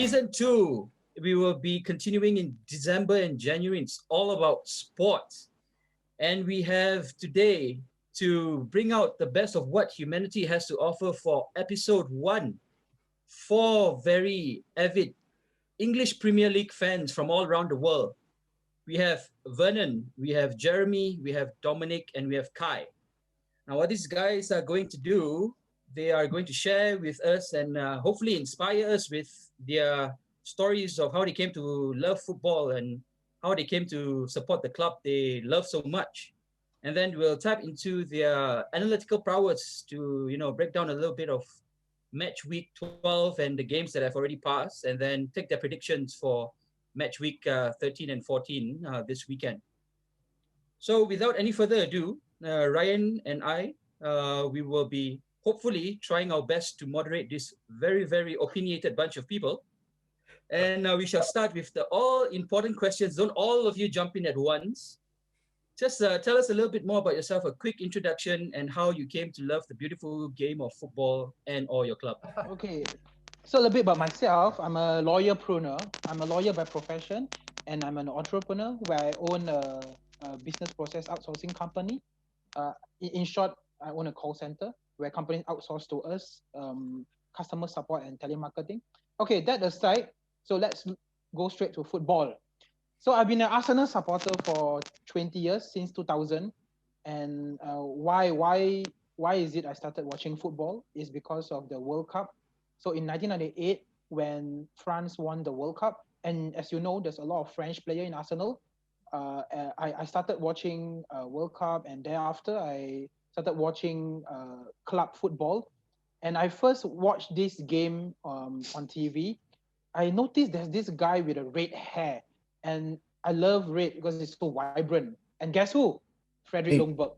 Season 2, we will be continuing in December and January. It's all about sports. And we have today to bring out the best of what humanity has to offer for episode 1. 4 very avid English Premier League fans from all around the world. We have Vernon, we have Jeremy, we have Dominic, and we have Kai. Now, what these guys are going to do, they are going to share with us and hopefully inspire us with their stories of how they came to love football and how they came to support the club they love so much. And then we'll tap into their analytical prowess to, break down a little bit of match week 12 and the games that have already passed, and then take their predictions for match week 13 and 14 this weekend. So without any further ado, Ryan and I, we will be hopefully trying our best to moderate this very, very opinionated bunch of people. And we shall start with the all-important questions. Don't all of you jump in at once. Just tell us a little bit more about yourself, a quick introduction, and how you came to love the beautiful game of football and or your club. Okay, so a little bit about myself. I'm a lawyerpreneur. I'm a lawyer by profession, and I'm an entrepreneur where I own a business process outsourcing company. In short, I own a call center where companies outsource to us customer support and telemarketing. Okay, that aside, so let's go straight to football. So I've been an Arsenal supporter for 20 years, since 2000. And why is it I started watching football? Is because of the World Cup. So in 1998, when France won the World Cup, and as you know, there's a lot of French players in Arsenal. I started watching World Cup, and thereafter I started watching club football. And I first watched this game on TV. I noticed there's this guy with a red hair, and I love red because it's so vibrant. And guess who? Frederick Ljungberg.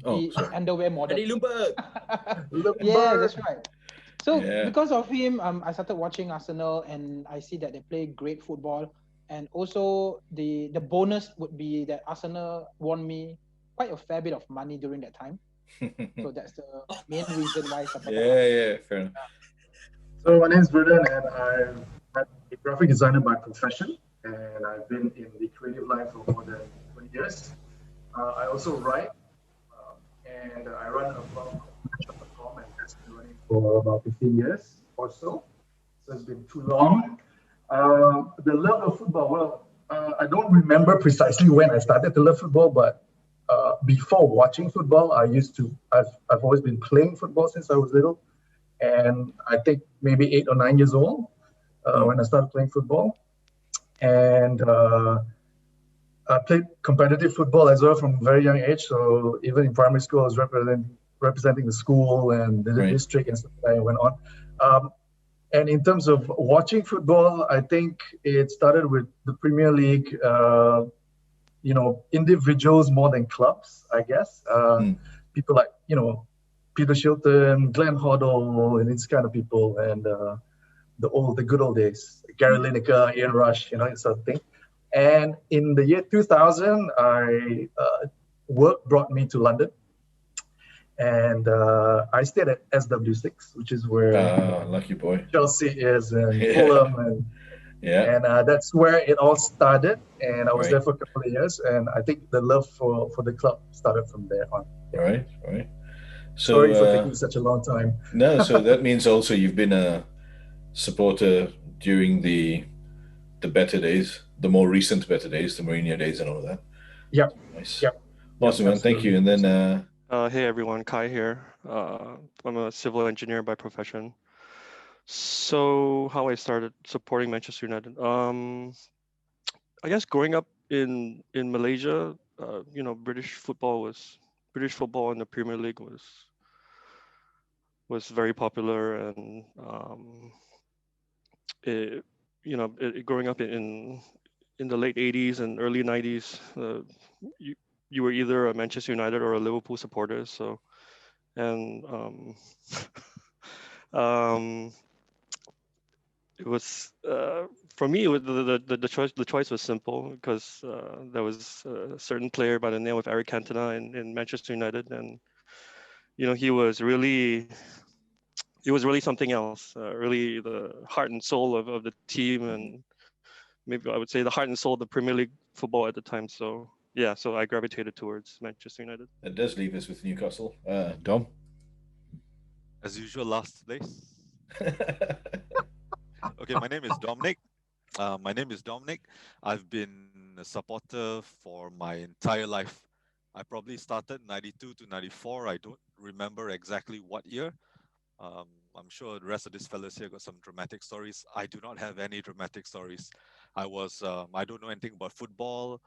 He underwear model. Freddy Ljungberg. Yeah, that's right. So because of him, I started watching Arsenal, and I see that they play great football. And also the bonus would be that Arsenal won me quite a fair bit of money during that time. So that's the main reason why I supported Arsenal. Yeah, fair enough. So my name is Vernon, and I'm a graphic designer by profession, and I've been in the creative line for more than 20 years. I also write, and I run a blog called matchup.com, and that's been running for about 15 years or so. So it's been too long. The love of football, well, I don't remember precisely when I started to love football, but before watching football, I've always been playing football since I was little. And I think maybe 8 or 9 years old when I started playing football. And I played competitive football as well from a very young age. So even in primary school, I was representing the school and the district and stuff like that went on. And in terms of watching football, I think it started with the Premier League, individuals more than clubs, I guess. People like, Peter Shilton, Glenn Hoddle, and these kind of people, and the good old days, Gary Lineker, Ian Rush, that sort of thing. And in the year 2000, work brought me to London, and I stayed at SW6, which is where lucky boy Chelsea is, and Fulham, and that's where it all started. And I was there for a couple of years, and I think the love for the club started from there on. Right. So, sorry for taking such a long time. No, so that means also you've been a supporter during the better days, the more recent better days, the Mourinho days and all of that. Yep. Nice. Yep. Awesome, man. Thank you. And then hey everyone, Kai here. I'm a civil engineer by profession. So how I started supporting Manchester United. I guess growing up in Malaysia, British football in the Premier League was very popular, and growing up in the late 80s and early 90s, you were either a Manchester United or a Liverpool supporter. So, and it was for me. The choice was simple because there was a certain player by the name of Eric Cantona in Manchester United, and he was really it was really something else. Really, the heart and soul of the team, and maybe I would say the heart and soul of the Premier League football at the time. So yeah, so I gravitated towards Manchester United. That does leave us with Newcastle. Dom? As usual, last place. Okay, my name is Dominic. I've been a supporter for my entire life. I probably started 92 to 94. I don't remember exactly what year. I'm sure the rest of these fellas here got some dramatic stories. I do not have any dramatic stories. I don't know anything about football.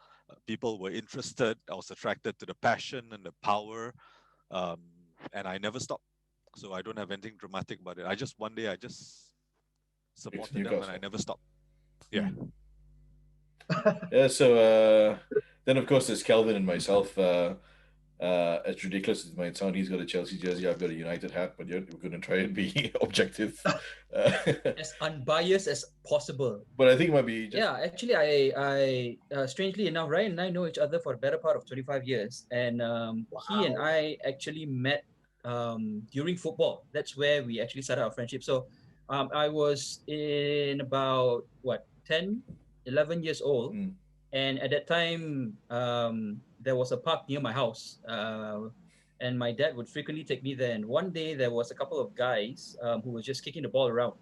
People were interested. I was attracted to the passion and the power, and I never stopped. So I don't have anything dramatic about it. One day I just supported them and I never stopped. Yeah. Yeah, so then of course there's Kelvin and myself. As ridiculous as it might sound, he's got a Chelsea jersey, I've got a United hat, but we're going to try and be objective. As unbiased as possible. But I think it might be... Yeah, actually, I strangely enough, Ryan and I know each other for the better part of 25 years. And he and I actually met during football. That's where we actually started our friendship. So I was in about, 10, 11 years old. And at that time, there was a park near my house. And my dad would frequently take me there. And one day there was a couple of guys who were just kicking the ball around.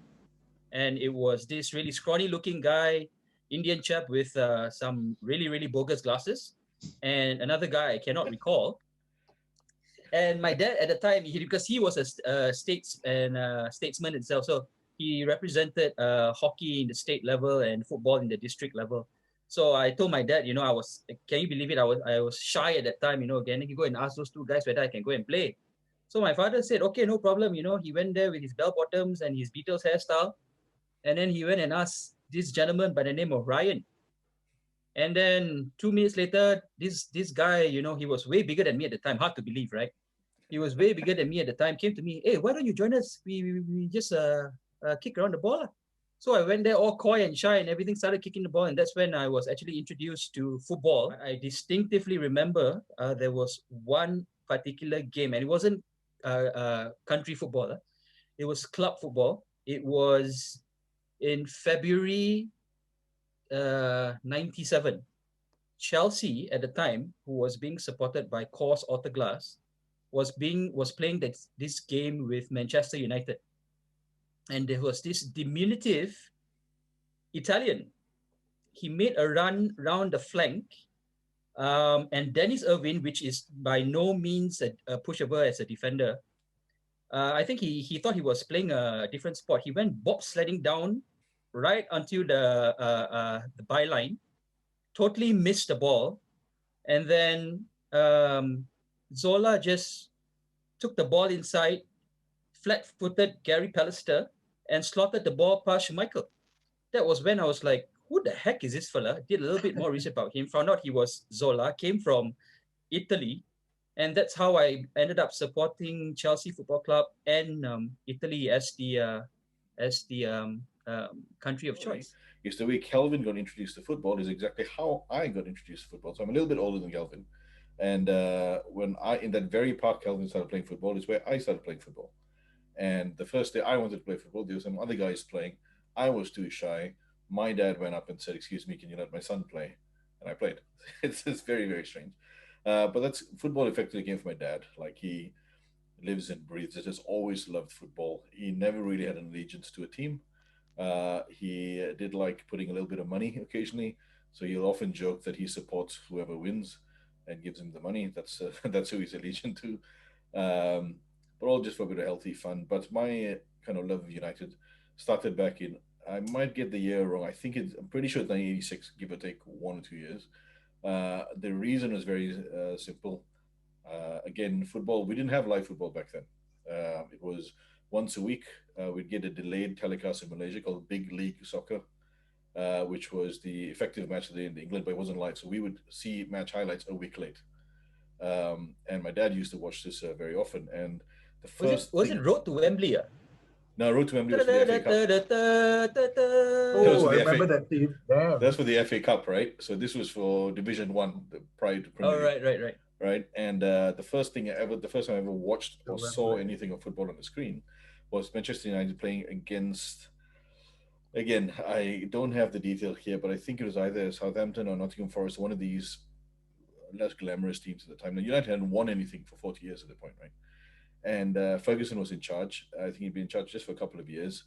And it was this really scrawny looking guy, Indian chap with some really, really bogus glasses. And another guy I cannot recall. And my dad at the time, because he was a statesman itself. So he represented hockey in the state level and football in the district level. So I told my dad, can you believe it? I was shy at that time, can you go and ask those two guys whether I can go and play? So my father said, okay, no problem. He went there with his bell bottoms and his Beatles hairstyle. And then he went and asked this gentleman by the name of Ryan. And then 2 minutes later, this guy, he was way bigger than me at the time. Hard to believe, right? He was way bigger than me at the time. Came to me, hey, why don't you join us? We just kick around the ball. So I went there all coy and shy and everything, started kicking the ball. And that's when I was actually introduced to football. I distinctively remember there was one particular game, and it wasn't country football. It was club football. It was in February 97. Chelsea at the time, who was being supported by Cors Autoglass, was playing this game with Manchester United. And there was this diminutive Italian. He made a run round the flank. And Dennis Irwin, which is by no means a pushover as a defender, I think he thought he was playing a different sport. He went bobsledding down right until the byline, totally missed the ball. And then Zola just took the ball inside, flat-footed Gary Pallister, and slotted the ball past Michael. That was when I was like, who the heck is this fella? Did a little bit more research about him, found out he was Zola, came from Italy, and that's how I ended up supporting Chelsea Football Club and Italy as the country of choice. Yes, the way Kelvin got introduced to football is exactly how I got introduced to football. So I'm a little bit older than Kelvin. And when in that very park Kelvin started playing football is where I started playing football. And the first day I wanted to play football, there were some other guys playing. I was too shy. My dad went up and said, excuse me, can you let my son play? And I played. It's very, very strange. But that's football effectively came from my dad. Like, he lives and breathes it, has always loved football. He never really had an allegiance to a team. He did like putting a little bit of money occasionally. So he'll often joke that he supports whoever wins and gives him the money. That's who he's allegiant to. But all just for a bit of healthy fun. But my kind of love of United started back in, I might get the year wrong. I'm pretty sure it's 1986, give or take 1 or 2 years. The reason was very simple. Again, football, we didn't have live football back then. It was once a week. We'd get a delayed telecast in Malaysia called Big League Soccer, which was the effective match of the day in England, but it wasn't live. So we would see match highlights a week late. And my dad used to watch this very often. And the first was it Road to Wembley? No, Road to Wembley was for the FA Cup. Oh, I remember that team. Damn. That's for the FA Cup, right? So this was for Division 1, prior to Premier League. Right. And the first time I ever watched or saw anything of football on the screen was Manchester United playing against. Again, I don't have the detail here, but I think it was either Southampton or Nottingham Forest, one of these less glamorous teams at the time. Now, United hadn't won anything for 40 years at the point, right? And Ferguson was in charge. I think he'd been in charge just for a couple of years.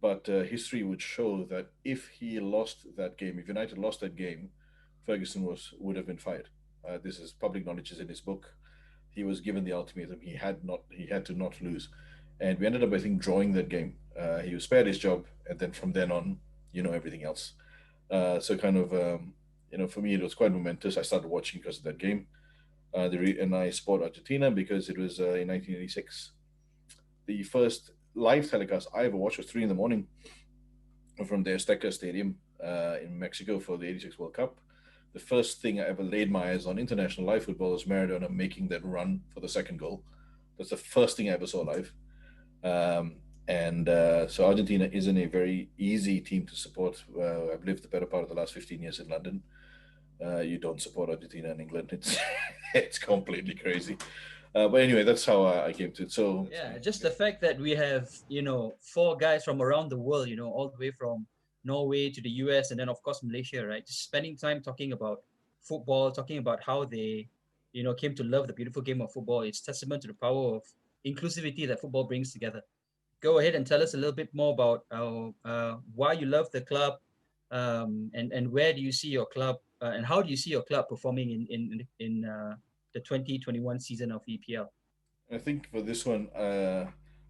But history would show that if he lost that game, if United lost that game, Ferguson would have been fired. This is public knowledge, is in his book. He was given the ultimatum. He had to not lose, and we ended up, I think, drawing that game. He was spared his job, and then from then on, everything else. So kind of, for me, it was quite momentous. I started watching because of that game. And I support Argentina because it was in 1986. The first live telecast I ever watched was 3 in the morning from the Azteca Stadium in Mexico for the '86 World Cup. The first thing I ever laid my eyes on international live football was Maradona making that run for the second goal. That's the first thing I ever saw live. So Argentina isn't a very easy team to support. I've lived the better part of the last 15 years in London. You don't support Argentina in England. It's completely crazy. But anyway, that's how I came to it. So yeah, just the fact that we have, 4 guys from around the world, all the way from Norway to the US and then of course Malaysia, right? Just spending time talking about football, talking about how they, came to love the beautiful game of football. It's testament to the power of inclusivity that football brings together. Go ahead and tell us a little bit more about why you love the club, and where do you see your club, and how do you see your club performing in the 2021 season of EPL? I think for this one,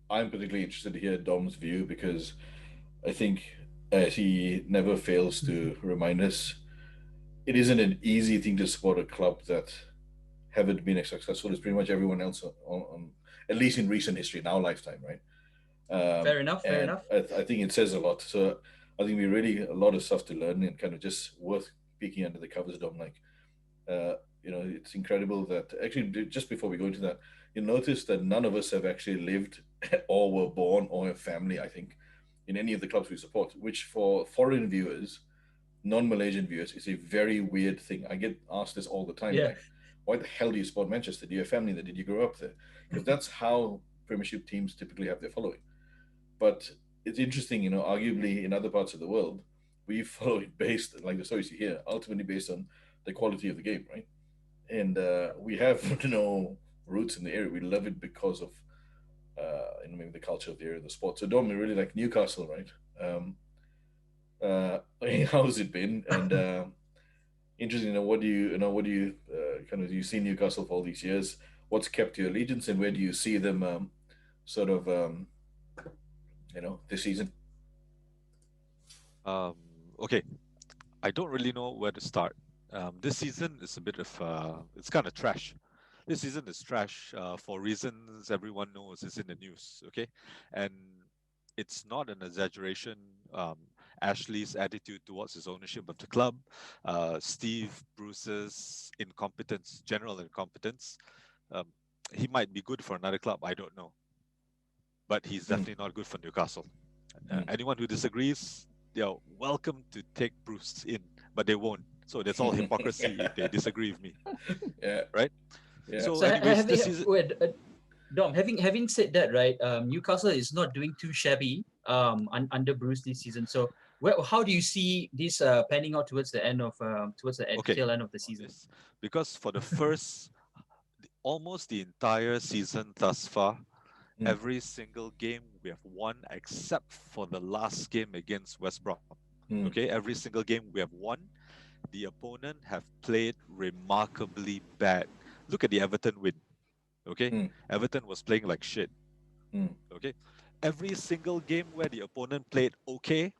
I'm particularly interested to hear Dom's view because I think, as he never fails to remind us, it isn't an easy thing to support a club that haven't been as successful as pretty much everyone else on at least in recent history in our lifetime, right? Fair enough. I think it says a lot. So I think we really a lot of stuff to learn and kind of just worth peeking under the covers, Dom. Like, it's incredible that actually just before we go into that, you notice that none of us have actually lived or were born or have family, I think, in any of the clubs we support, which for foreign viewers, non-Malaysian viewers, is a very weird thing. I get asked this all the time. Yeah. Like, why the hell do you support Manchester? Do you have family there? Did you grow up there? Because that's how Premiership teams typically have their following. But it's interesting, arguably in other parts of the world, we follow it based, like the stories you hear, ultimately based on the quality of the game, right? And we have no roots in the area. We love it because of maybe the culture of the area, the sport. So Dom, we really like Newcastle, right? How's it been? And interesting, what do you kind of, do you see Newcastle for all these years? What's kept your allegiance, and where do you see them sort of this season? Okay, I don't really know where to start. This season is a bit of it's kind of trash. This season is trash for reasons everyone knows. It's in the news, okay? And it's not an exaggeration. Ashley's attitude towards his ownership of the club, Steve Bruce's incompetence, general incompetence. He might be good for another club, I don't know. But he's definitely not good for Newcastle. Anyone who disagrees, they're welcome to take Bruce in, but they won't. So that's all hypocrisy if they disagree with me. Yeah. Right? Yeah. So anyways, this is... Dom, having said that, right, Newcastle is not doing too shabby under Bruce this season. So how do you see this panning out towards the end of tail end of the season? Because for the first almost the entire season thus far, every single game we have won except for the last game against West Brom. Okay, every single game we have won. The opponent have played remarkably bad. Look at the Everton win. Okay, Everton was playing like shit. Okay, every single game where the opponent played okay,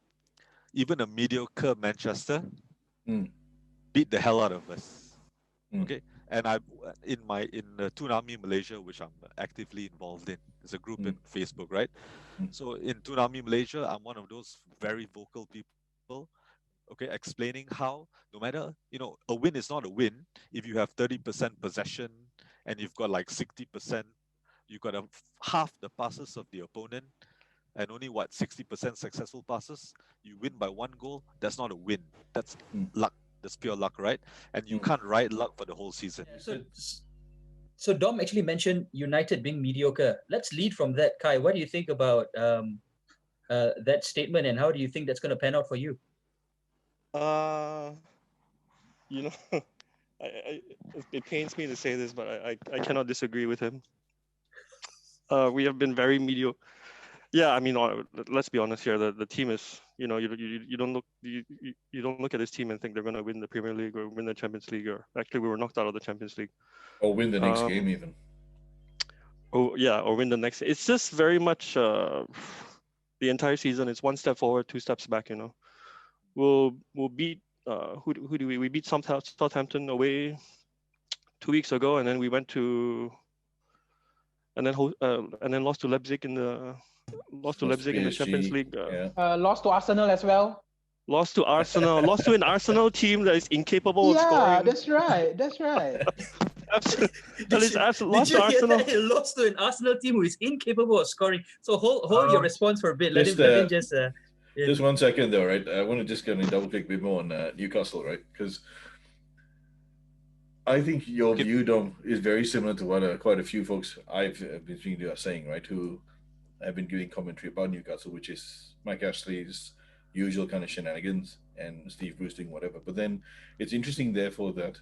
even a mediocre Manchester beat the hell out of us. Okay, and in the Toon Army Malaysia, which I'm actively involved in, there's a group in Facebook, right? So in Toon Army Malaysia, I'm one of those very vocal people. Okay, explaining how no matter, a win is not a win if you have 30% possession and you've got like 60%, you've got half the passes of the opponent and only 60% successful passes. You win by 1 goal. That's not a win. That's luck. That's pure luck, right? And you can't ride luck for the whole season. Yeah, So Dom actually mentioned United being mediocre. Let's lead from that, Kai. What do you think about that statement, and how do you think that's going to pan out for you? Uh, you know, it pains me to say this, but I cannot disagree with him. We have been very mediocre. Yeah, I mean, let's be honest here. The team is, you don't look at this team and think they're going to win the Premier League or win the Champions League, or actually we were knocked out of the Champions League. Or win the next game even. Oh yeah, or win the next. It's just very much the entire season. It's one step forward, two steps back. We'll beat who do we beat Southampton away 2 weeks ago, and then we went to and then lost to Leipzig in the Champions League. Lost to Arsenal as well. Lost to Arsenal. Lost to an Arsenal team that is incapable of scoring. Yeah, that's right. That's right. Did you hear that? Lost to an Arsenal team who is incapable of scoring. So hold your response for a bit. Let him just. Just 1 second though, right? I want to just kind of double click a bit more on Newcastle, right? Because I think your view, Dom, is very similar to what quite a few folks I've been speaking to are saying, right? Who have been giving commentary about Newcastle, which is Mike Ashley's usual kind of shenanigans and Steve Bruce doing whatever. But then it's interesting, therefore, that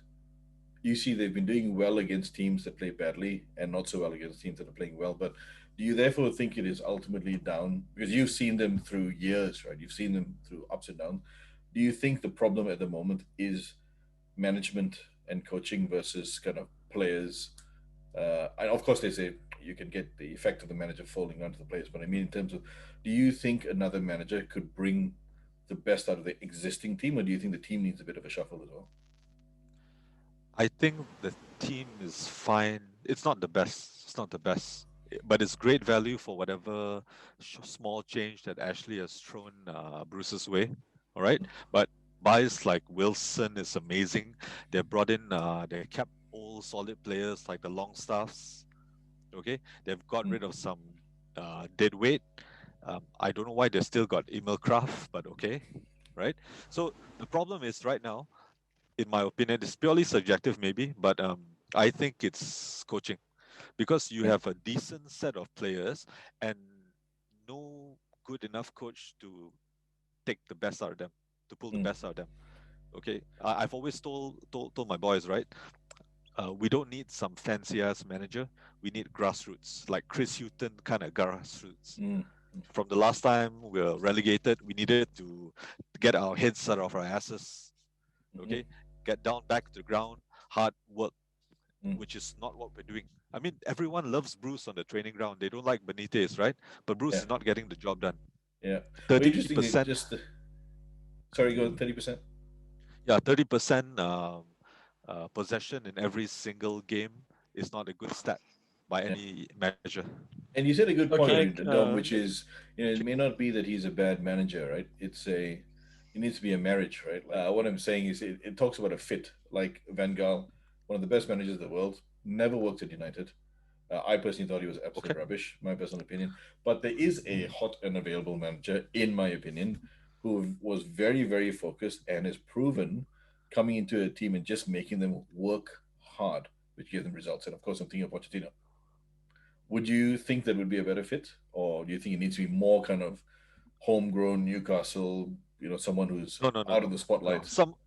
you see they've been doing well against teams that play badly and not so well against teams that are playing well. But do you therefore think it is ultimately down, because you've seen them through years, right? You've seen them through ups and downs. Do you think the problem at the moment is management and coaching versus kind of players? And of course, they say you can get the effect of the manager falling onto the players. But I mean, in terms of, do you think another manager could bring the best out of the existing team, or do you think the team needs a bit of a shuffle as well? I think the team is fine. It's not the best. It's not the best, but it's great value for whatever small change that Ashley has thrown Bruce's way. All right, but buys like Wilson is amazing. They brought in, they kept all solid players like the Longstaffs. Okay, they've got rid of some dead weight. I don't know why they still got Emil Kraft, but okay, right? So the problem is right now, in my opinion, it's purely subjective maybe, but I think it's coaching, because you have a decent set of players and no good enough coach to take the best out of them, to pull the best out of them. Okay, I've always told my boys, right? We don't need some fancy ass manager. We need grassroots, like Chris Hughton kind of grassroots. From the last time we were relegated, we needed to get our heads out of our asses. Okay, get down back to the ground, hard work, which is not what we're doing. I mean, everyone loves Bruce on the training ground. They don't like Benitez, right? But Bruce is not getting the job done. Yeah, 30%. Sorry, go 30%. Yeah, 30% possession in every single game is not a good stat by any measure. And you said a good point, Dom, which is, it may not be that he's a bad manager, right? It needs to be a marriage, right? What I'm saying is it talks about a fit. Like Van Gaal, one of the best managers in the world, never worked at United. I personally thought he was absolute rubbish, my personal opinion. But there is a hot and available manager, in my opinion, who was very, very focused and has proven coming into a team and just making them work hard, which gives them results. And of course, I'm thinking of Pochettino. Would you think that would be a better fit? Or do you think it needs to be more kind of homegrown Newcastle, someone who's out of the spotlight? No.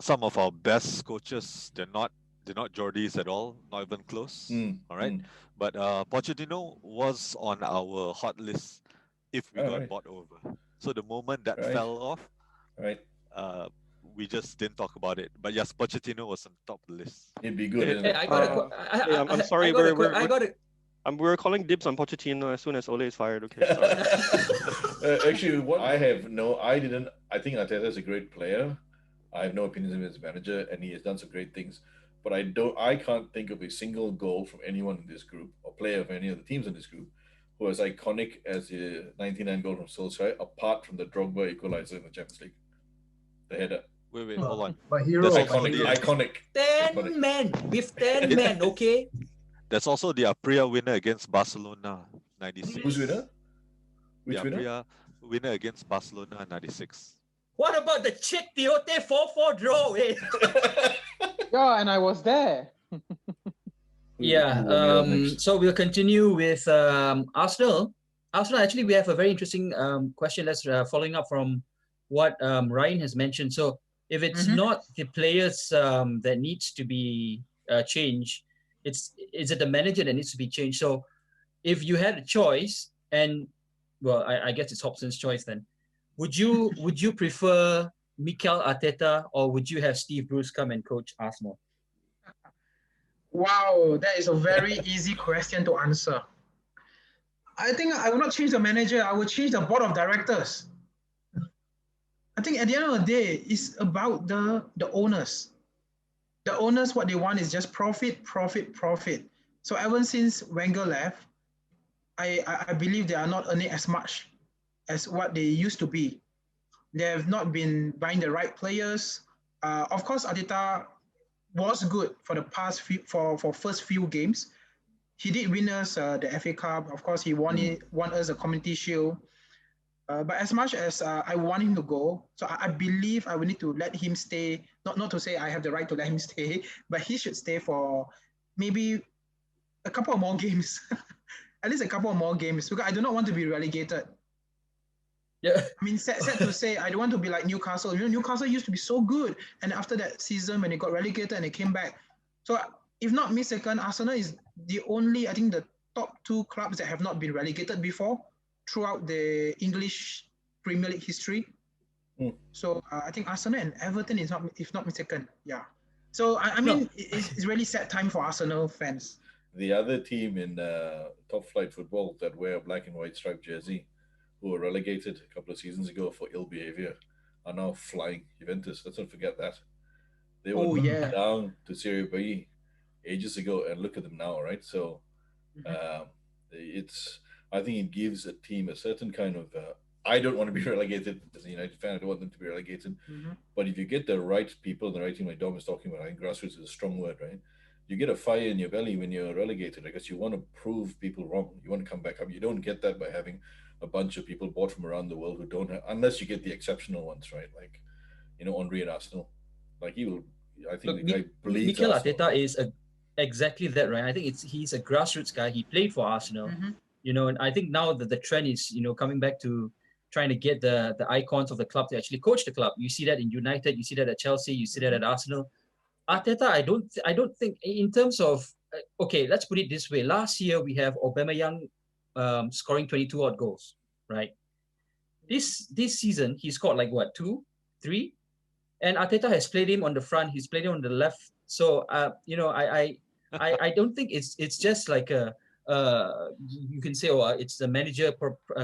Some of our best coaches, they're not Geordies at all, not even close. All right. But Pochettino was on our hot list if we got bought over. So the moment that fell off, we just didn't talk about it. But yes, Pochettino was on top of the list. It'd be good. I'm sorry, we're calling dibs on Pochettino as soon as Ole is fired. Okay, sorry. Actually, I think Arteta's a great player. I have no opinions of him as a manager, and he has done some great things. But I can't think of a single goal from anyone in this group or player of any of the teams in this group who was iconic as the 99 goal from Solskjaer, apart from the Drogba equalizer in the Champions League. The header. Wait, hold on. My hero. That's iconic. 10 men with 10 men, okay? That's also the Aprilia winner against Barcelona, 96. Who's winner? Which winner? Aprilia winner against Barcelona, 96. What about the Czech Tiote 4-4 draw? Yeah, and I was there. Yeah. Who we have next? So we'll continue with Arsenal. Arsenal. Actually, we have a very interesting question. Let's following up from what Ryan has mentioned. So if it's not the players that needs to be changed, is it the manager that needs to be changed? So if you had a choice, and well, I guess it's Hobson's choice then. Would you prefer Mikel Arteta, or would you have Steve Bruce come and coach Arsenal? Wow, that is a very easy question to answer. I think I will not change the manager. I will change the board of directors. I think at the end of the day, it's about the owners. The owners, what they want is just profit, profit, profit. So ever since Wenger left, I believe they are not earning as much as what they used to be. They have not been buying the right players. Of course, Arteta was good for the past for first few games. He did win us the FA Cup. Of course, he won us a Community Shield. But as much as I want him to go, so I believe I will need to let him stay. Not to say I have the right to let him stay, but he should stay for maybe a couple of more games, at least a couple of more games, because I do not want to be relegated. Yeah. I mean, sad to say, I don't want to be like Newcastle. You know, Newcastle used to be so good, and after that season, when they got relegated and they came back, so if not mistaken, Arsenal is the only, I think, the top two clubs that have not been relegated before throughout the English Premier League history. So I think Arsenal and Everton is not, if not mistaken. Yeah. So I mean, it's really sad time for Arsenal fans. The other team in top flight football that wear a black and white striped jersey, who were relegated a couple of seasons ago for ill behavior, are now flying. Juventus. Let's not forget that. They were down to Serie B ages ago, and look at them now, right? So I think it gives a team a certain kind of. I don't want to be relegated as a United fan. I don't want them to be relegated. But if you get the right people, the right team, like Dom is talking about, I think grassroots is a strong word, right? You get a fire in your belly when you're relegated. I guess you want to prove people wrong. You want to come back up. You don't get that by having a bunch of people bought from around the world who don't have, unless you get the exceptional ones, right? Like, Henry and Arsenal. Like I think the guy bleeds Mikel Arsenal. Arteta is exactly that, right? I think he's a grassroots guy. He played for Arsenal, and I think now that the trend is, coming back to trying to get the icons of the club to actually coach the club. You see that in United, you see that at Chelsea, you see that at Arsenal. Arteta, I don't think in terms of okay, let's put it this way. Last year we have Aubameyang scoring 22 odd goals, right? This season he scored like what, 2, 3, and Arteta has played him on the front. He's played him on the left. So I don't think it's just like you can say, it's the manager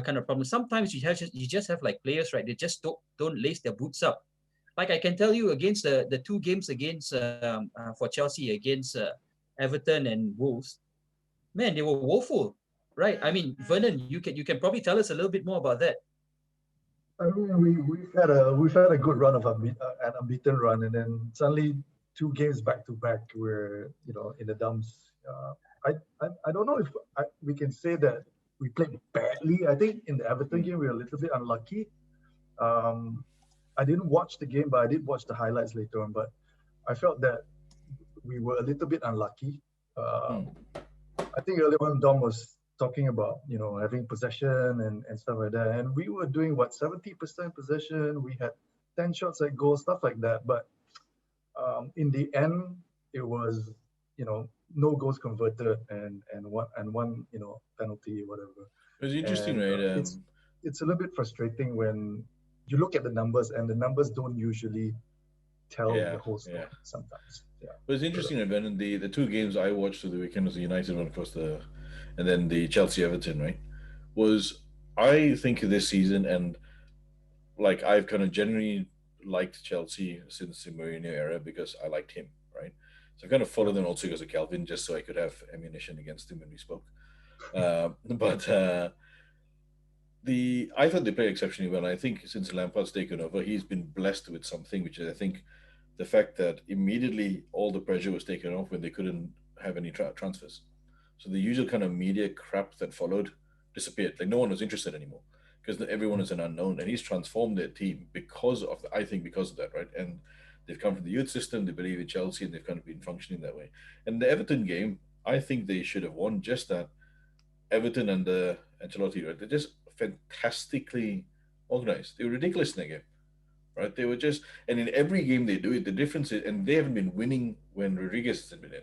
kind of problem. Sometimes you just have like players, right? They just don't lace their boots up. Like I can tell you, against the two games against for Chelsea against Everton and Wolves, man, they were woeful, right? I mean, Vernon, you can probably tell us a little bit more about that. I mean, we've had a good run of an unbeaten run, and then suddenly 2 games back to back, we're in the dumps. I don't know if we can say that we played badly. I think in the Everton game we were a little bit unlucky. I didn't watch the game, but I did watch the highlights later on. But I felt that we were a little bit unlucky. I think earlier on Dom was talking about having possession and stuff like that, and we were doing 70% possession. We had 10 shots at goal, stuff like that. But in the end, it was no goals converted and one penalty or whatever. It was interesting, right? It's a little bit frustrating when you look at the numbers, and the numbers don't usually tell the whole story sometimes. Yeah. But it's interesting, right, Ben, the 2 games I watched through the weekend was the United one, of course, and then the Chelsea-Everton, right? Was, I think, this season, and like I've kind of generally liked Chelsea since the Mourinho era because I liked him, right? So I kind of followed them also because of Calvin, just so I could have ammunition against him when we spoke. I thought they played exceptionally well. I think since Lampard's taken over, he's been blessed with something, which is, I think, the fact that immediately all the pressure was taken off when they couldn't have any transfers. So the usual kind of media crap that followed disappeared. Like no one was interested anymore because everyone is an unknown, and he's transformed their team because of that, right? And they've come from the youth system, they believe in Chelsea, and they've kind of been functioning that way. And the Everton game, I think they should have won. Just that Everton under Ancelotti, right? They're just fantastically organized. They were ridiculous in that game, right? They were just, and in every game they do it. The difference is, and they haven't been winning when Rodriguez hasn't been in,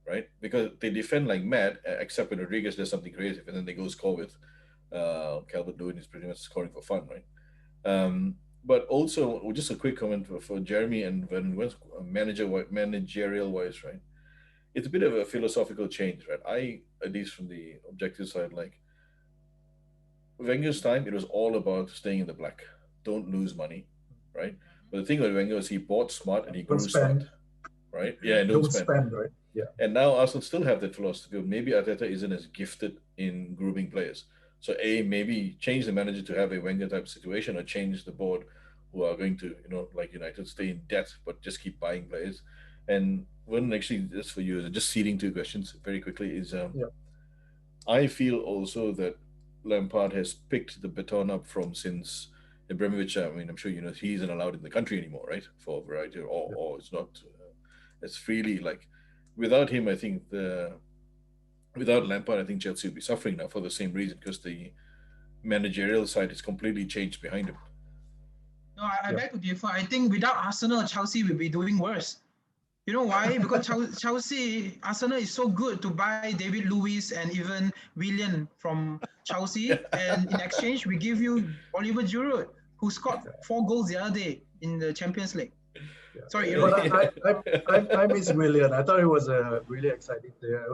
right? Because they defend like mad, except when Rodriguez does something creative, and then they go score with Calvert-Lewin is pretty much scoring for fun, right? But also, just a quick comment for Jeremy and Vernon, managerial wise, right? It's a bit of a philosophical change, right? At least from the objective side, like Wenger's time, it was all about staying in the black. Don't lose money, right? But the thing with Wenger is he bought smart and he grew smart, right? Yeah, and don't spend, right? Yeah. And now Arsenal still have that philosophy. Maybe Arteta isn't as gifted in grooming players. So maybe change the manager to have a Wenger type situation, or change the board who are going to, like United, stay in debt but just keep buying players. And one actually, just for you, just seeding two questions very quickly is, I feel also that Lampard has picked the baton up from since Ibrahimovic. I mean, I'm sure he isn't allowed in the country anymore, right? For a variety, or it's not as freely like. Without him, I think without Lampard, I think Chelsea would be suffering now for the same reason, because the managerial side is completely changed behind him. No, I beg to differ. I think without Arsenal, Chelsea will be doing worse. You know why? Because Arsenal is so good to buy David Luiz and even Willian from Chelsea, and in exchange, we give you Oliver Giroud, who scored 4 goals the other day in the Champions League. Yeah. Sorry, but I miss Willian. I thought he was a really exciting player.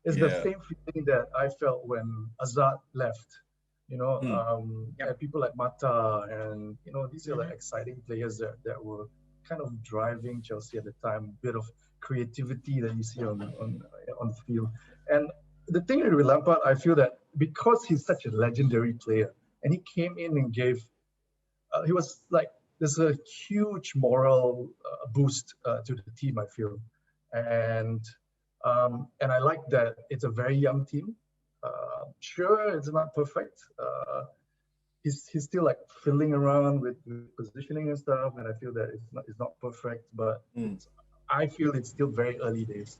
It's the same feeling that I felt when Hazard left. And people like Mata, and these are like exciting players that were kind of driving Chelsea at the time. A bit of creativity that you see on the field. And the thing with Lampard, I feel that because he's such a legendary player, and he came in and gave, he was like, there's a huge moral boost to the team, I feel. And I like that it's a very young team. Sure, it's not perfect. He's still like fiddling around with positioning and stuff, and I feel that it's not perfect, but I feel it's still very early days.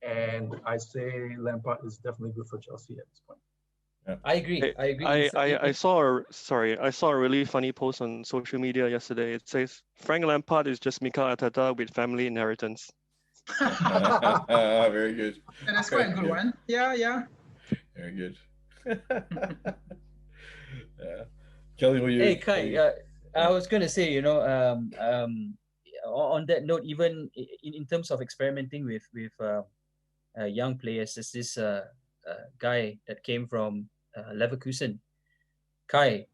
And I say Lampard is definitely good for Chelsea at this point. Yeah. I agree. I saw a really funny post on social media yesterday. It says Frank Lampard is just Mikel Arteta with family inheritance. Very good. And that's quite a good one. Yeah. Very good. Yeah. Kelly, were you? Hey, Kai. I was going to say, on that note, even in terms of experimenting with young players, there's this guy that came from Leverkusen, Kai,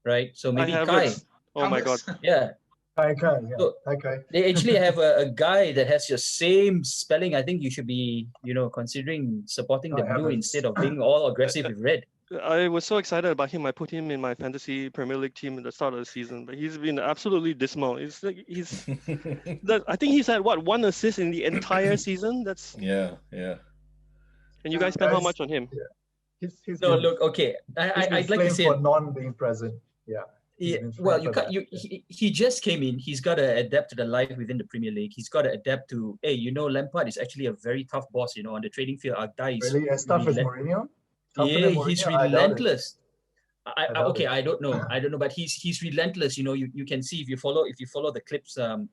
right? So maybe Kai. Oh my God. Yeah. Kai. Yeah. So Kai. they actually have a guy that has your same spelling. I think you should be, considering supporting the blue instead of being all aggressive with red. I was so excited about him. I put him in my fantasy Premier League team at the start of the season, but he's been absolutely dismal. I think he's had one assist in the entire season. That's yeah. And you guys spent how much on him? Yeah. Look, okay. I'd like to say for non-being present. Yeah. Well, he just came in. He's got to adapt to the life within the Premier League. He's got to adapt to, Lampard is actually a very tough boss, on the training field. Our guy is really as tough as Mourinho? Yeah, he's relentless. I don't know, but he's relentless. You can see if you follow the clips our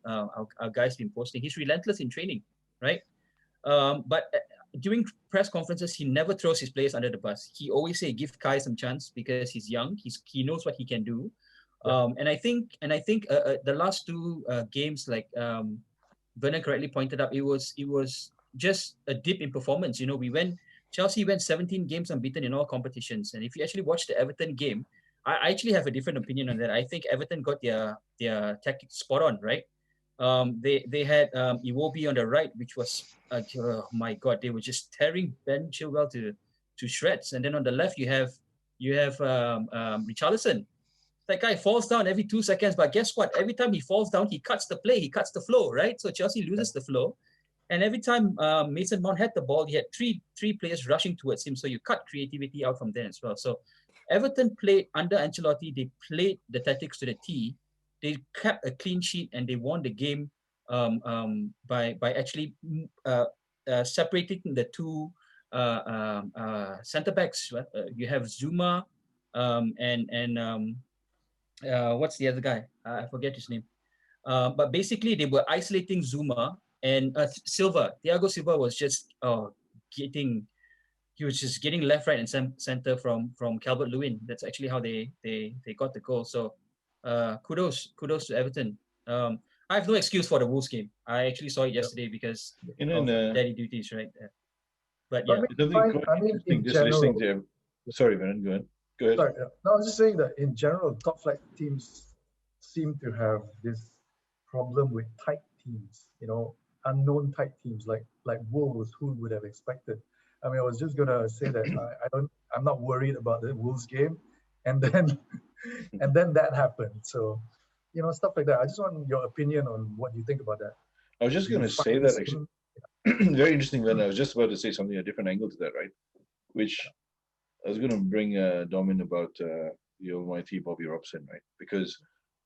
guys been posting. He's relentless in training, right? But during press conferences, he never throws his players under the bus. He always say, give Kai some chance because he's young. He knows what he can do. And I think the last two games, like Vernon correctly pointed out, it was just a dip in performance. Chelsea went 17 games unbeaten in all competitions. And if you actually watch the Everton game, I actually have a different opinion on that. I think Everton got their tactics spot on, right? They had Iwobi on the right, which was, oh my God, they were just tearing Ben Chilwell to shreds. And then on the left, you have Richarlison. That guy falls down every 2 seconds, but guess what? Every time he falls down, he cuts the play, he cuts the flow, right? So Chelsea loses the flow. And every time Mason Mount had the ball, he had three players rushing towards him. So you cut creativity out from there as well. So Everton played under Ancelotti. They played the tactics to the T. They kept a clean sheet and they won the game by actually separating the two center backs. You have Zuma, and what's the other guy? I forget his name. But basically, they were isolating Zuma and Silva. Thiago Silva was just getting. He was just getting left, right, and center from Calvert Lewin. That's actually how they got the goal. So kudos to Everton. I have no excuse for the Wolves game. I actually saw it yesterday because of daddy duties, right? But I yeah, mean, Something fine. quite I mean, interesting, in just listening general, to sorry, Vernon, go ahead. Go ahead. sorry, no, I was just saying that in general, top flight teams seem to have this problem with tight teams, unknown tight teams like Wolves, who would have expected? I mean, I was just gonna say that I'm not worried about the Wolves game, and then and then that happened. So, stuff like that. I just want your opinion on what you think about that. I was just Do you going to say find that the actually, same- very interesting. Then I was just about to say something, a different angle to that, right? Which I was going to bring Dom in about the almighty Bobby Robson, right? Because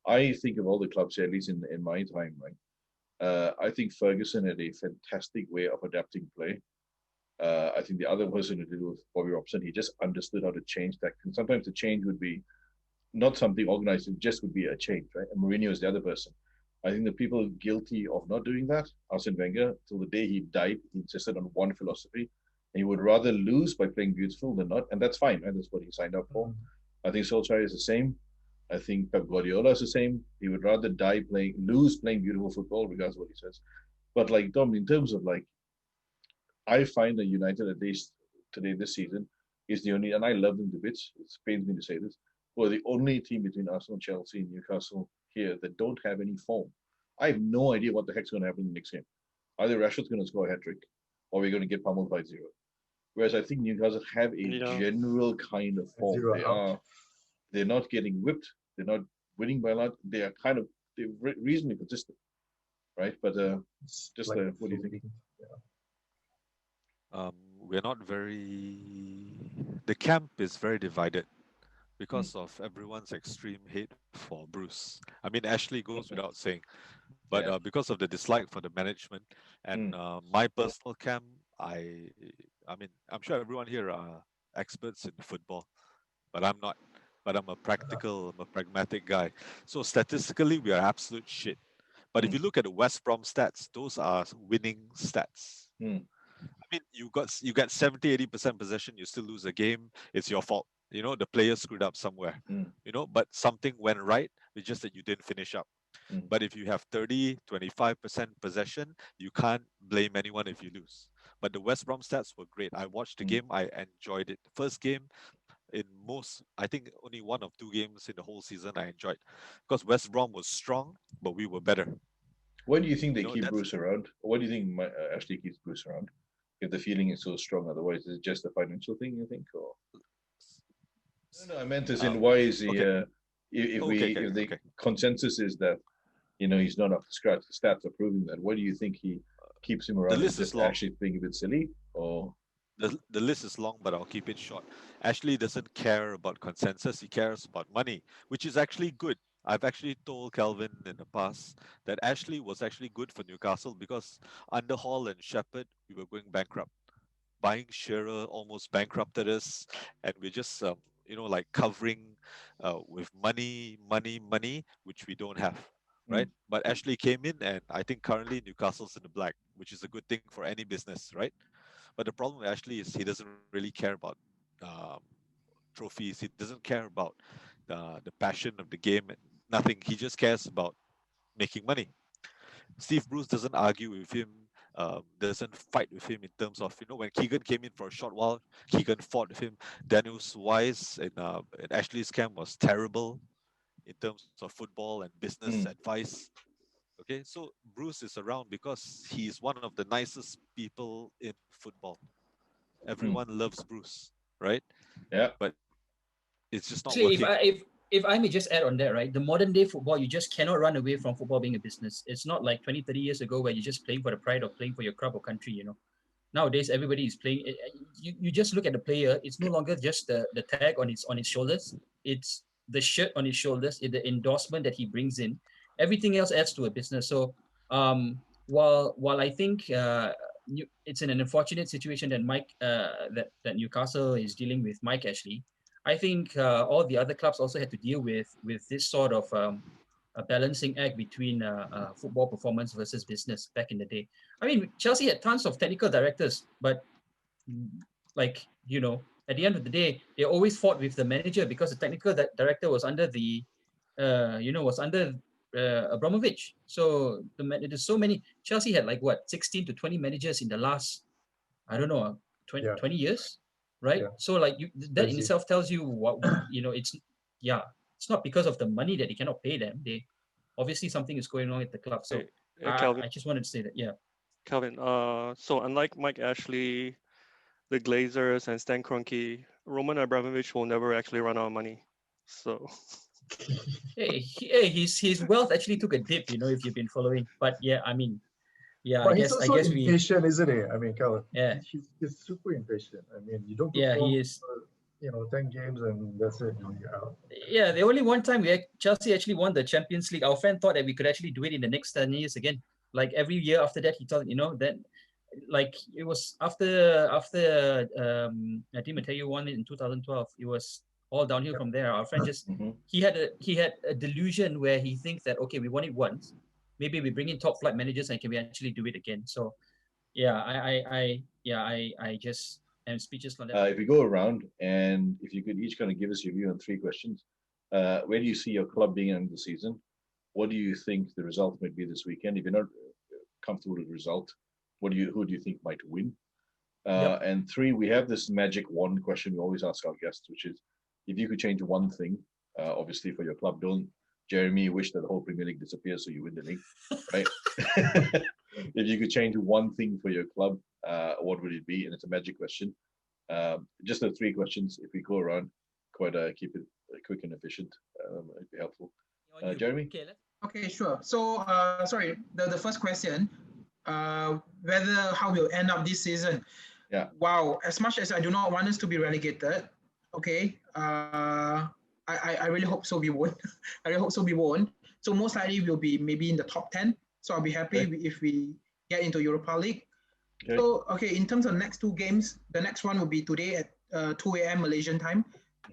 I think of all the clubs, at least in my time, right? I think Ferguson had a fantastic way of adapting play. I think the other person who did was Bobby Robson. He just understood how to change that. And sometimes the change would be not something organized, it just would be a change, right? And Mourinho is the other person. I think the people guilty of not doing that, Arsene Wenger, till the day he died, he insisted on one philosophy. And he would rather lose by playing beautiful than not. And that's fine, right? That's what he signed up for. I think Solskjaer is the same. I think Pep Guardiola is the same. He would rather lose playing beautiful football, regardless of what he says. But like Dom, in terms of like, I find that United, at least today, this season, is the only, and I love them to bits. It pains me to say this, who are the only team between Arsenal, Chelsea, and Newcastle here that don't have any form. I have no idea what the heck's going to happen in the next game. Either Rashford's going to score a hat trick, or we're going to get pummeled by 0. Whereas I think Newcastle have a general kind of form. They're not getting whipped. They're not winning by a lot. They're reasonably consistent, right? But just like, what do you think? We're not very. The camp is very divided because of everyone's extreme hate for Bruce. I mean, Ashley goes without saying, but because of the dislike for the management and my personal camp, I mean, I'm sure everyone here are experts in football, but I'm not. But I'm a pragmatic guy. So statistically, we are absolute shit. But if you look at the West Brom stats, those are winning stats. I mean, you get 70-80% possession, you still lose a game, it's your fault. The player screwed up somewhere. But something went right, it's just that you didn't finish up. But if you have 30-25% possession, you can't blame anyone if you lose. But the West Brom stats were great. I watched the game, I enjoyed it. First game, I think only 1 or 2 games in the whole season I enjoyed, because West Brom was strong, but we were better. Why do you think they keep Bruce around? Why do you think Ashley keeps Bruce around? If the feeling is so strong, otherwise, is it just a financial thing, you think? Or no, I meant as in why is he? If the consensus is that he's not up to scratch, the stats are proving that. Why do you think he keeps him around? The list is long. Actually being a bit silly, or the list is long, but I'll keep it short. Ashley doesn't care about consensus; he cares about money, which is actually good. I've actually told Calvin in the past that Ashley was actually good for Newcastle because under Hall and Shepherd, we were going bankrupt. Buying Shearer almost bankrupted us, and we're just like covering with money, which we don't have, right? But Ashley came in, and I think currently Newcastle's in the black, which is a good thing for any business, right? But the problem with Ashley is he doesn't really care about trophies. He doesn't care about the passion of the game. Nothing. He just cares about making money. Steve Bruce doesn't argue with him, doesn't fight with him in terms of, when Keegan came in for a short while, Keegan fought with him. Daniel Wise in Ashley's camp was terrible in terms of football and business advice. Okay, so Bruce is around because he's one of the nicest people in football. Everyone loves Bruce, right? Yeah. But it's just not actually, working. If I may just add on that, right? The modern day football, you just cannot run away from football being a business. It's not like 20, 30 years ago where you're just playing for the pride of playing for your club or country, Nowadays, everybody is playing. You just look at the player. It's no longer just the tag on his shoulders. It's the shirt on his shoulders, the endorsement that he brings in. Everything else adds to a business. So while I think it's an unfortunate situation that that Newcastle is dealing with Mike Ashley. I think all the other clubs also had to deal with this sort of a balancing act between football performance versus business back in the day. I mean, Chelsea had tons of technical directors, but like, at the end of the day, they always fought with the manager because the technical director was under Abramovich. So there's so many. Chelsea had like what 16 to 20 managers in the last, I don't know, 20 years, right? Yeah. So like that in Crazy. itself tells you what it's not because of the money that they cannot pay them. They obviously something is going on at the club. So Calvin, I just wanted to say that, yeah. Calvin, so unlike Mike Ashley, the Glazers, and Stan Kroenke, Roman Abramovich will never actually run out of money. So Hey, his wealth actually took a dip, if you've been following. But yeah, I mean, yeah, But I he's guess also we, impatient, isn't he? I mean, Calvin, yeah, he's super impatient. I mean, you don't yeah, perform, he is. 10 games and that's it. You're out. Yeah, the only one time Chelsea actually won the Champions League, our friend thought that we could actually do it in the next 10 years again. Like every year after that, he thought, that like it was after Di Matteo won it in 2012. It was all downhill from there. Our friend just he had a delusion where he thinks that, okay, we won it once, maybe we bring in top flight managers and can we actually do it again. So yeah, I just am speechless on that. If we go around and if you could each kind of give us your view on 3 questions, where do you see your club being end of the season? What do you think the result might be this weekend? If you're not comfortable with the result, who do you think might win? And 3, we have this magic wand question we always ask our guests, which is if you could change one thing, obviously for your club, don't Jeremy wish that the whole Premier League disappears so you win the league, right? If you could change one thing for your club, what would it be? And it's a magic question. Just the 3 questions. If we go around, keep it quick and efficient, it'd be helpful. Jeremy? Okay, sure. So, sorry, the first question, how we'll end up this season. Yeah. Wow, as much as I do not want us to be relegated, okay, I really hope so we won't. I really hope so we won't. So most likely we'll be maybe in the top 10. So I'll be happy if we get into Europa League. Okay. So, okay, in terms of next 2 games, the next one will be today at 2 a.m. Malaysian time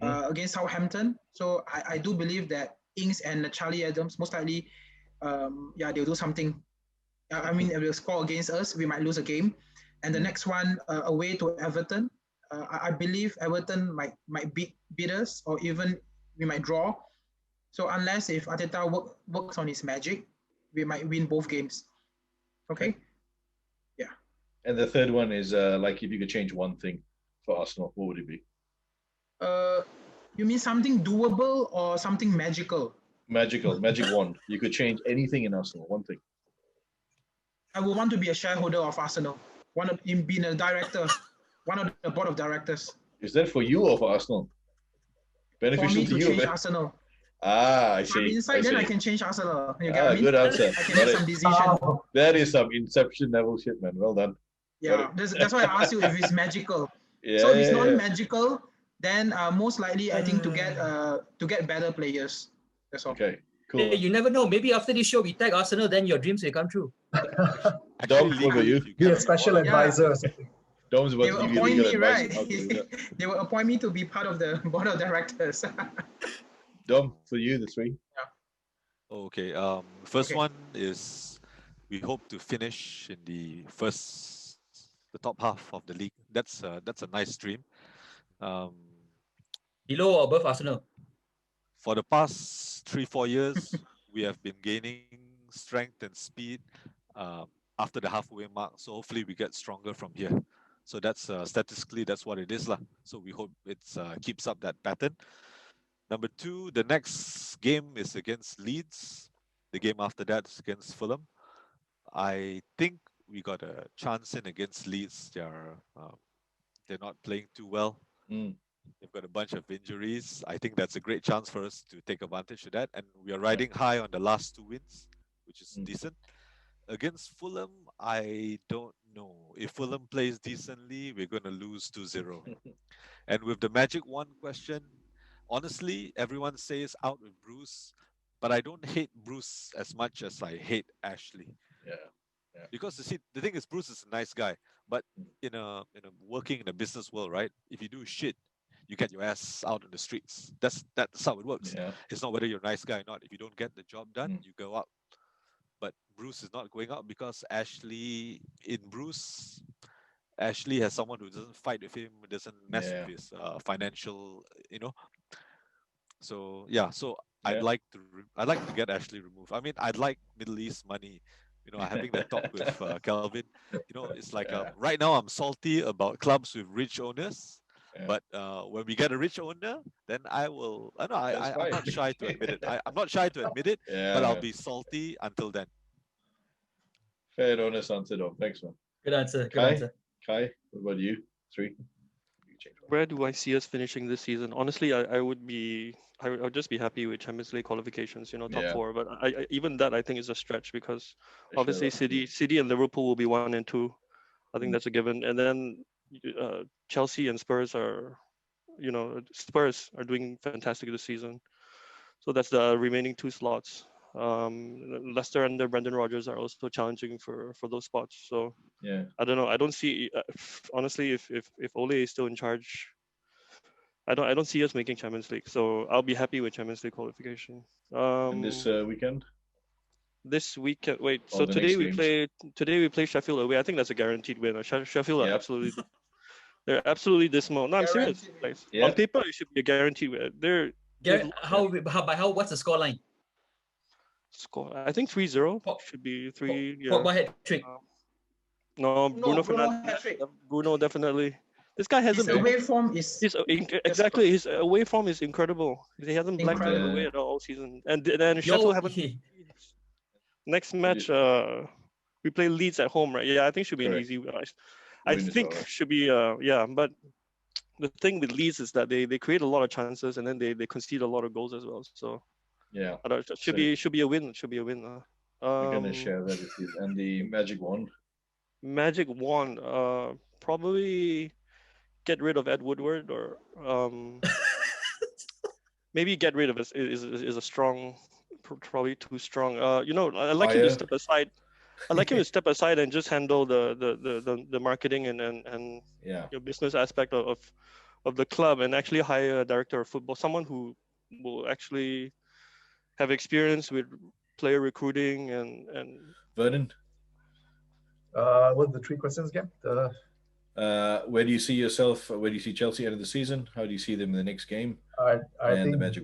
against Southampton. So I do believe that Ings and Charlie Adams, most likely, they'll do something. I mean, if they'll score against us, we might lose a game. And the next one, away to Everton, I believe Everton might beat us, or even we might draw. So unless if Arteta works on his magic, we might win both games. Okay? Yeah. And the third one is like if you could change one thing for Arsenal, what would it be? You mean something doable or something magical? Magic wand. You could change anything in Arsenal, one thing. I would want to be a shareholder of Arsenal. Want to be a director, one of the board of directors. Is that for you or for Arsenal? Beneficial for me to you, change Arsenal. I If I'm see. inside, then I can change Arsenal. You get me? Good answer. I can make some decision. That is some Inception level shit, man. Well done. Yeah, that's why I asked you if it's magical. Yeah, so if it's not magical, then most likely I think to get better players. That's all. Okay, cool. Hey, you never know. Maybe after this show we tag Arsenal, then your dreams will come true. Dom, what about you? Be a special advisor or something. Dom's about They to will give you appoint legal me, advice. right? They will appoint me to be part of the board of directors. Dom, for you, the 3. Okay. First one is we hope to finish in the top half of the league. That's a nice dream. Below or above Arsenal? For the past 3-4 years, we have been gaining strength and speed after the halfway mark. So hopefully we get stronger from here. So that's statistically that's what it is lah. So we hope it keeps up that pattern. Number 2, the next game is against Leeds. The game after that is against Fulham. I think we got a chance in against Leeds. They're not playing too well. They've got a bunch of injuries. I think that's a great chance for us to take advantage of that. And we are riding high on the last 2 wins, which is decent. Against Fulham, I don't know. If Fulham plays decently, we're going to lose 2-0. And with the magic wand question, honestly, everyone says out with Bruce, but I don't hate Bruce as much as I hate Ashley. Yeah. Because you see, the thing is, Bruce is a nice guy, but in a working in a business world, right? If you do shit, you get your ass out on the streets. That's how it works. Yeah. It's not whether you're a nice guy or not. If you don't get the job done, Mm. you go out. But Bruce is not going out because Ashley has someone who doesn't fight with him, doesn't mess Yeah. with his financial, So yeah, so I'd Yeah. like to get Ashley removed. I mean, I'd like Middle East money. Having that talk with Kelvin. It's like Yeah. right now I'm salty about clubs with rich owners. Yeah. But when we get a rich owner, then I will. I know That's I'm not fine. shy to admit it. I'm not shy to admit it, Yeah, but I'll man. be salty until then. Fair and honest answer, though. Thanks, man. Good answer. Good Kai? answer. Kai, what about you? 3. Where do I see us finishing this season? Honestly, I would just be happy with Champions League qualifications, top Yeah. 4. But even that I think is a stretch because Sure. obviously City and Liverpool will be 1 and 2. I think that's a given. And then Chelsea and Spurs are doing fantastic this season. So that's the remaining 2 slots. Leicester under Brendan Rodgers are also challenging for those spots. So Yeah. I don't know. I don't see honestly if Ole is still in charge. I don't see us making Champions League. So I'll be happy with Champions League qualification. And this weekend? This weekend. Wait. Or So the today next we play Sheffield away. I think that's a guaranteed win. Sheffield are Yep. absolutely. They're absolutely dismal. No, I'm serious. Guaranteed. Like, Yeah. on paper, it should be a guaranteed win. Gary, what's the score line? Score. I think 3-0 Pop- should be 3. Yeah. Pogba hat trick. No, Bruno Fernandes. hat-trick. Bruno definitely. This guy hasn't His been. away form is Exactly. His away form is incredible. He hasn't blanked Incredible. away at all season. And then Sheffield haven't. Next match, we play Leeds at home, right? Yeah, I think should be Correct. an easy win. I Win is think alright. should be but the thing with Leeds is that they create a lot of chances and then they concede a lot of goals as well. So Yeah. I don't, should be a win. Should be a win. We're gonna share that with you. And the magic wand. Magic wand. Probably get rid of Ed Woodward or maybe get rid of it is a strong, probably too strong. I like him to Fire. step aside. I like him to step aside and just handle the marketing and Yeah. your business aspect of the club and actually hire a director of football, someone who will actually have experience with player recruiting and Vernon, What are the 3 questions again? where do you see yourself? Where do you see Chelsea end of the season? How do you see them in the next game? I And the think magic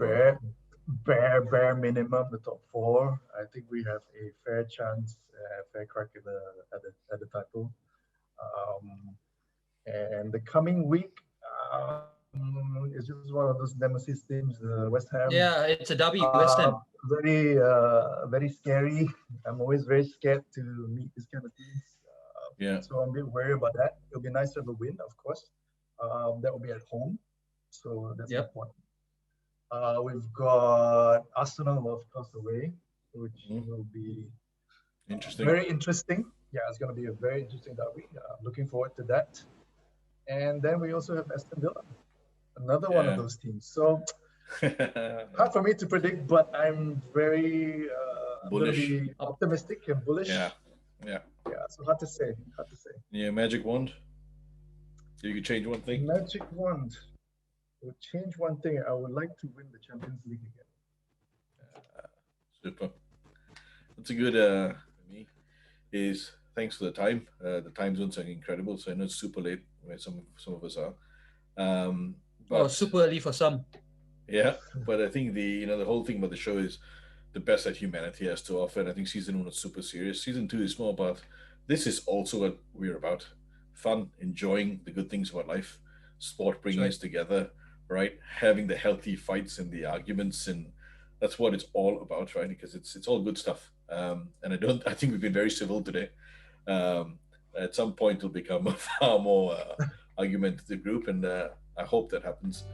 bare minimum the top 4. I think we have a fair chance, fair crack at the title. And the coming week is just one of those nemesis teams. West Ham. Yeah, it's a derby, West Ham. Very scary. I'm always very scared to meet this kind of teams. Yeah. So I'm a bit worried about that. It'll be nice to have a win, of course. That will be at home. So that's Yep. the point. We've got Arsenal, of course, away, which will be Interesting. very interesting. Yeah, it's going to be a very interesting derby. Looking forward to that. And then we also have Aston Villa, another one of Yeah. those teams. So hard for me to predict, but I'm very going to Bullish. be optimistic and bullish. Yeah. Yeah. Yeah, so hard to say. Yeah. Magic wand. You could change one thing. Magic wand. Would change one thing. I would like to win the Champions League again. Super. That's a good for me. Is thanks for the time. The time zones are incredible, so I know it's super late where some of us are. But Super early for some. yeah, but I think the whole thing about the show is the best that humanity has to offer. And I think season 1 was super serious. Season 2 is more about this is also what we're about: fun, enjoying the good things about life, sport bringing us together, right? Having the healthy fights and the arguments, and that's what it's all about, right? Because it's all good stuff. And I think we've been very civil today. At some point, it'll become a far more argumentative group, and I hope that happens.